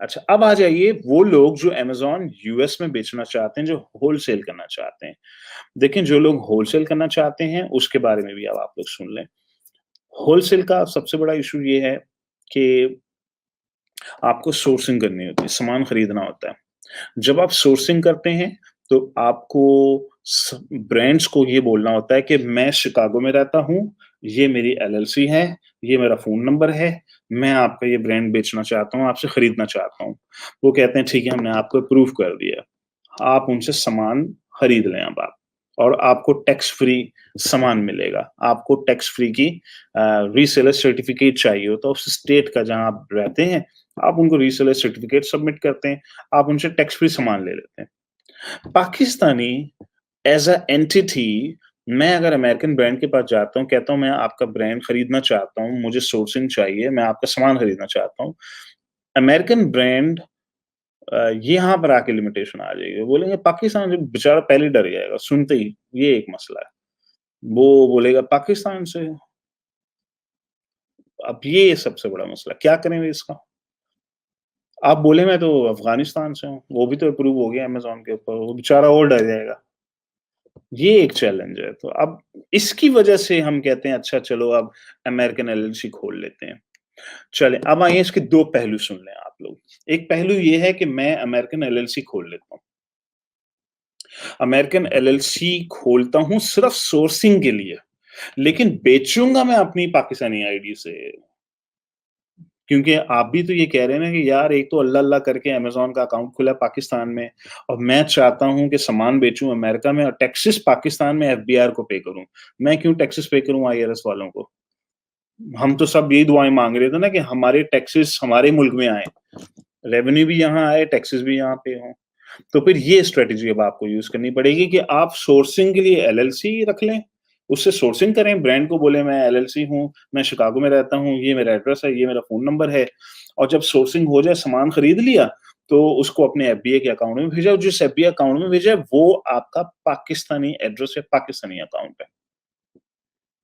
अच्छा, अब आ जाइए वो लोग जो अमेज़न यूएस में बेचना चाहते हैं, जो होलसेल करना चाहते हैं। देखिए, जो लोग होलसेल करना चाहते हैं, उसके बारे में भी अब आप लोग सुन लें। होलसेल का सबसे बड़ा इश्यू ये है कि आपको सोर्सिंग करनी होती है, सामान खरीदना होता है। जब आप सोर्सिंग करते हैं, तो आपको ब्रांड्स को ये बोलना होता है कि मैं शिकागो में रहता हूँ, ये मेरी एलएलसी है, ये मेरा फ़ोन नंबर है, मैं आपका ये ब्रांड बेचना चाहता हूँ, आपसे खरीदना चाहता हूँ। वो कहते हैं ठीक है, हमने आपको अप्रूव कर दिया। आप उनसे सामान खरीद लें अब आप, और आपको टैक्स फ्री सामान मिलेगा। आपको टैक्स फ्री की रीसेलर सर्टिफ़िकेट चाहिए होता है उस स्टेट का जहाँ आप रहते हैं, आप उनको रीसेलर सर्टिफ़िकेट सबमिट करते हैं, आप उनसे टैक्स फ्री सामान ले लेते हैं। पाकिस्तानी एज़ अ एंटिटी, मैं अगर अमेरिकन ब्रांड के पास जाता हूँ, कहता हूँ मैं आपका ब्रांड खरीदना चाहता हूँ, मुझे सोर्सिंग चाहिए, मैं आपका सामान खरीदना चाहता हूँ। अमेरिकन ब्रांड यहाँ पर आके लिमिटेशन आ जाएगी। वो बोलेंगे पाकिस्तान, जो बेचारा पहले ही डर जाएगा सुनते ही, ये एक मसला है। वो बोलेगा पाकिस्तान से, अब ये सबसे बड़ा मसला, क्या करेंगे इसका? आप बोले मैं तो अफ़गानिस्तान से हूँ, वो भी तो अप्रूव हो गया अमेज़न के ऊपर, वो बेचारा और डर जाएगा। ये एक चैलेंज है। तो अब इसकी वजह से हम कहते हैं अच्छा चलो अब अमेरिकन एलएलसी खोल लेते हैं। चलें, अब आइए इसके 2 पहलू सुन लें आप लोग। एक पहलू ये है कि मैं अमेरिकन एलएलसी खोल लेता हूँ। अमेरिकन एलएलसी खोलता हूँ सिर्फ़ सोर्सिंग के लिए, लेकिन बेचूँगा मैं अपनी पाकिस्तानी आईडी से। क्योंकि आप भी तो ये कह रहे हैं ना कि यार एक तो अल्लाह-अल्लाह करके अमेज़न का अकाउंट खुला है पाकिस्तान में, और मैं चाहता हूँ कि सामान बेचूँ अमेरिका में और टैक्सेस पाकिस्तान में एफबीआर को पे करूँ। मैं क्यों टैक्सेस पे करूँ आईआरएस वालों को? हम तो सब यही दुआएँ माँग रहे थे ना कि हमारे टैक्सेस हमारे मुल्क में आएँ, रेवेन्यू भी यहाँ आए, टैक्सेस भी यहाँ पे हों। तो फिर ये स्ट्रैटेजी अब आपको यूज़ करनी पड़ेगी कि आप सोर्सिंग के लिए एलएलसी रख लें, उससे सोर्सिंग करें, ब्रांड को बोलें मैं एलएलसी हूँ, मैं शिकागो में रहता हूँ, ये मेरा एड्रेस है, ये मेरा फ़ोन नंबर है, और जब सोर्सिंग हो जाए, सामान खरीद लिया, तो उसको अपने एफबीए के अकाउंट में भेजा, और जिस एफबीए अकाउंट में भेजा है, वो आपका पाकिस्तानी एड्रेस या पाकिस्तानी अकाउंट है।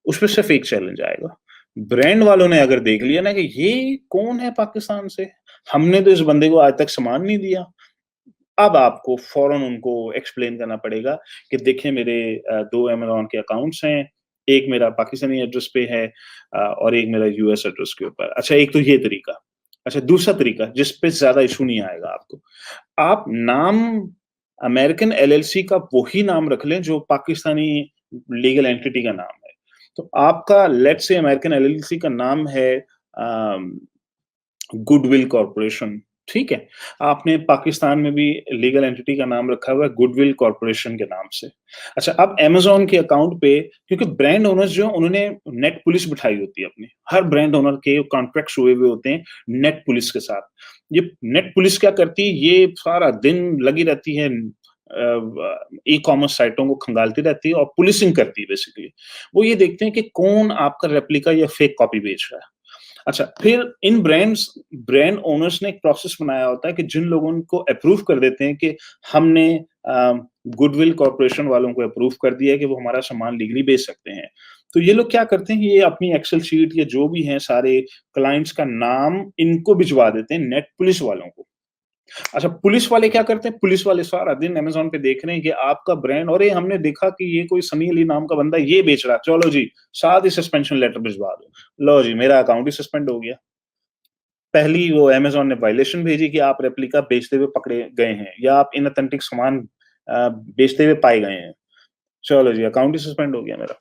उसमें सिर्फ़ एक चैलेंज आएगा। ब्रांड वालों ने अगर देख लिया ना कि ये कौन है पाकिस्तान से? हमने तो इस बंदे को आज तक सामान नहीं दिया। अब आपको फ़ौरन उनको एक्सप्लेन करना पड़ेगा कि देखिए मेरे 2 अमेज़न के अकाउंट्स हैं, एक मेरा पाकिस्तानी एड्रेस पे है और एक मेरा यूएस एड्रेस के ऊपर। अच्छा, एक तो ये तरीका। अच्छा, दूसरा तरीका जिस पे ज़्यादा इश्यू नहीं आएगा आपको। आप नाम अमेरिकन एलएलसी का वही नाम रख लें जो पाकिस्तानी लीगल एंटिटी का नाम है। तो आपका लेट्स से अमेरिकन एलएलसी का नाम है अम गुडविल कॉर्पोरेशन, ठीक है? आपने पाकिस्तान में भी लीगल एंटिटी का नाम रखा हुआ है गुडविल कॉर्पोरेशन के नाम से। अच्छा, अब अमेज़न के अकाउंट पे, क्योंकि ब्रांड ओनर्स जो हैं उन्होंने नेट पुलिस बिठाई होती है अपनी। हर ब्रांड ओनर के कॉन्ट्रैक्ट्स हुए हुए होते हैं नेट पुलिस के साथ। ये नेट पुलिस क्या करती है, ये सारा दिन लगी रहती है ई-कॉमर्स साइटों को खंगालती रहती है और पुलिसिंग करती है बेसिकली। वो ये देखते हैं कि कौन आपका रेप्लिका या फेक कॉपी बेच रहा है। अच्छा, फिर इन ब्रांड ओनर्स ने एक प्रोसेस बनाया होता है कि जिन लोगों को अप्रूव कर देते हैं कि हमने अ, गुडविल कॉर्पोरेशन वालों को अप्रूव कर दिया है कि वो हमारा सामान लीगली बेच सकते हैं। तो ये लोग क्या करते हैं, ये अपनी एक्सेल शीट या जो भी हैं सारे क्लाइंट्स का नाम इनको भिजवा देते हैं नेट पुलिस वालों को। अच्छा, पुलिस वाले क्या करते हैं, पुलिस वाले सारा दिन अमेज़न पे देख रहे हैं कि आपका ब्रांड, अरे हमने देखा कि ये कोई सनी अली नाम का बंदा ये बेच रहा है, चलो जी, साथ ही सस्पेंशन लेटर भिजवा दो। लो जी, मेरा अकाउंट ही सस्पेंड हो गया। पहली वो अमेज़न ने वायलेशन भेजी कि आप रेप्लिका बेचते हुए पकड़े गए हैं या आप इनऑथेंटिक सामान बेचते हुए पाए गए हैं। चलो जी, अकाउंट ही सस्पेंड हो गया मेरा।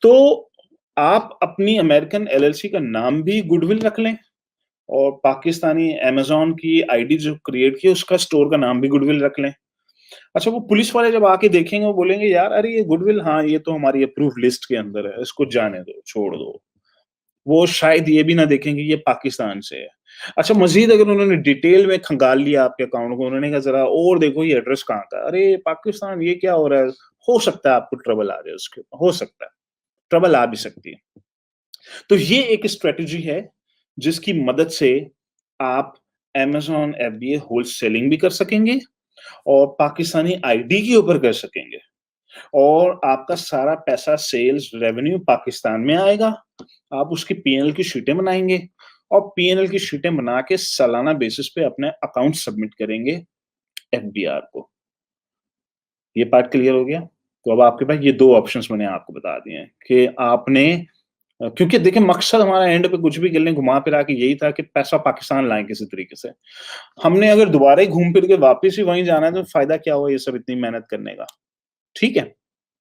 तो आप अपनी अमेरिकन एलएलसी का नाम भी गुडविल रख लें, और पाकिस्तानी अमेज़न की आईडी जो क्रिएट की है उसका स्टोर का नाम भी गुडविल रख लें। अच्छा, वो पुलिस वाले जब आके देखेंगे वो बोलेंगे यार अरे ये गुडविल, हाँ, ये तो हमारी अप्रूव्ड लिस्ट के अंदर है, इसको जाने दो, छोड़ दो। वो शायद ये भी ना देखें कि ये पाकिस्तान से है। अच्छा, मज़ीद अगर उन्होंने डिटेल में खंगाल लिया आपके अकाउंट को, उन्होंने कहा ज़रा और देखो ये एड्रेस कहाँ का है? अरे पाकिस्तान, ये क्या हो रहा है? हो सकता है आपको ट्रबल आ जाए उसके ऊपर, हो सकता है। ट्रबल आ भी सकती है। तो ये एक स्ट्रैटेजी है जिसकी मदद से आप अमेज़न एफबीए होलसेलिंग भी कर सकेंगे और पाकिस्तानी आईडी के ऊपर कर सकेंगे, और आपका सारा पैसा सेल्स रेवेन्यू पाकिस्तान में आएगा। आप उसकी पीएनएल की शीटें बनाएँगे और पी&एल की शीटें बना के सालाना बेसिस पे अपने अकाउंट सबमिट करेंगे एफबीआर को। ये पार्ट क्लियर हो गया? तो अब आपके पास ये 2 ऑप्शंस मैंने आपको बता दिए हैं कि आपने क्योंकि देखिए मकसद हमारा एंड पे कुछ भी कर लें, घुमा-फिरा के यही था कि पैसा पाकिस्तान लाएँ किसी तरीके से। हमने अगर दोबारा ही घूम फिर के वापस ही वहीं जाना है तो फ़ायदा क्या हुआ ये सब इतनी मेहनत करने का? ठीक है?